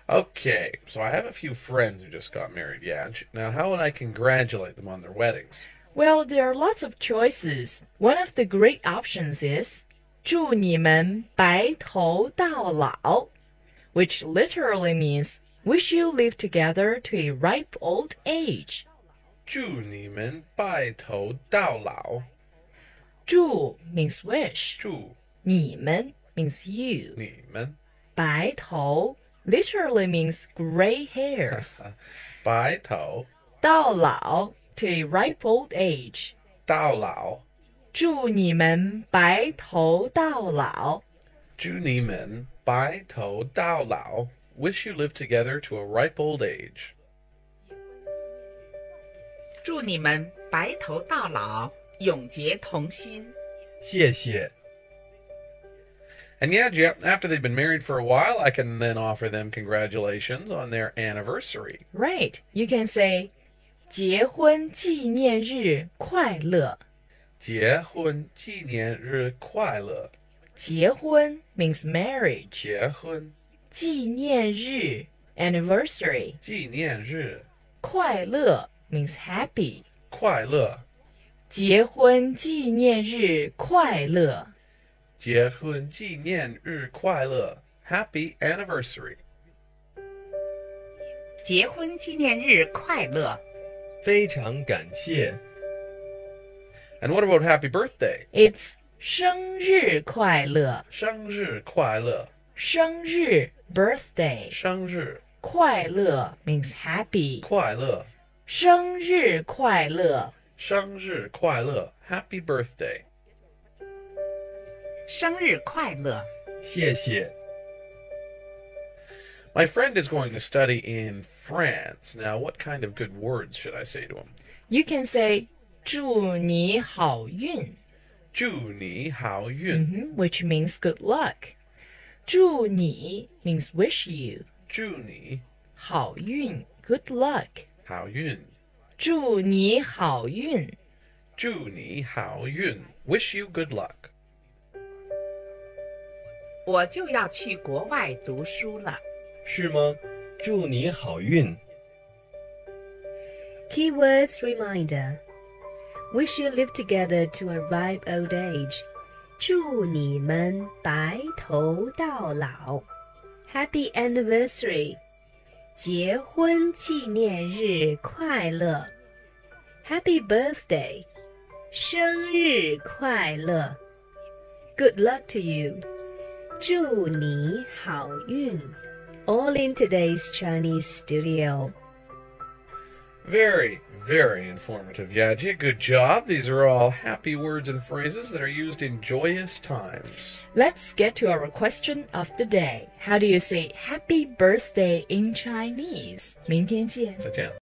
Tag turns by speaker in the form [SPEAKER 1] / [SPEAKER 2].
[SPEAKER 1] Okay, so I have a few friends who just got married, yeah. Now, how would I congratulate them on their weddings?
[SPEAKER 2] Well, there are lots of choices. One of the great options is 祝你们白头到老, which literally means wish you live together to a ripe old age.
[SPEAKER 1] 祝你们白头到老。
[SPEAKER 2] 祝 means wish.
[SPEAKER 1] 祝
[SPEAKER 2] 你们 means you.
[SPEAKER 1] 你们
[SPEAKER 2] 白头 literally means gray hairs.
[SPEAKER 1] 白头
[SPEAKER 2] 到老 to a ripe old age.
[SPEAKER 1] 到老。
[SPEAKER 2] 祝你们白头到老。
[SPEAKER 1] 祝你们白头到老。Wish you live together to a ripe old age.
[SPEAKER 3] 祝你们白头到老，永结同心。
[SPEAKER 4] 谢谢。
[SPEAKER 1] And yeah, after they've been married for a while, I can then offer them congratulations on their anniversary.
[SPEAKER 2] Right. You can say 结婚纪念日快乐。
[SPEAKER 1] 结婚纪念日快乐。
[SPEAKER 2] 结婚 means marriage.
[SPEAKER 1] 结婚
[SPEAKER 2] 纪念日 anniversary.
[SPEAKER 1] 纪念日
[SPEAKER 2] 快乐 means happy.
[SPEAKER 1] 快乐。
[SPEAKER 2] 结婚纪念日快乐。
[SPEAKER 1] 结婚纪念日快乐。Happy anniversary.
[SPEAKER 3] 结婚纪念日快乐。
[SPEAKER 4] 非常感谢。
[SPEAKER 1] And what about happy birthday?
[SPEAKER 2] It's 生日快乐。
[SPEAKER 1] 生日快乐。
[SPEAKER 2] 生日 birthday.
[SPEAKER 1] 生日
[SPEAKER 2] 快乐 means happy.
[SPEAKER 1] 快乐。
[SPEAKER 2] 生日快乐。
[SPEAKER 1] 生日快乐。Happy birthday.
[SPEAKER 3] 生日快乐。
[SPEAKER 4] 谢谢。
[SPEAKER 1] My friend is going to study in France. Now, what kind of good words should I say to him?
[SPEAKER 2] You can say 祝你好运。
[SPEAKER 1] 祝你好运。
[SPEAKER 2] which means good luck. 祝你 means wish you.
[SPEAKER 1] 祝你
[SPEAKER 2] 好运 good luck.
[SPEAKER 1] 好运。
[SPEAKER 2] 祝你好运。
[SPEAKER 1] 祝你好运。Wish you good luck.
[SPEAKER 3] 我就要去国外读书了。
[SPEAKER 4] 是吗？祝你好运。
[SPEAKER 5] Keywords reminder. Wish you live together to a ripe old age. 祝你们白头到老。Happy anniversary. 结婚纪念日快乐。Happy birthday. 生日快乐。Good luck to you. 祝你好运。All in today's Chinese studio.
[SPEAKER 1] Very, very informative, Yaji. Good job. These are all happy words and phrases that are used in joyous times.
[SPEAKER 2] Let's get to our question of the day. How do you say happy birthday in Chinese? 明天见。
[SPEAKER 1] 再见。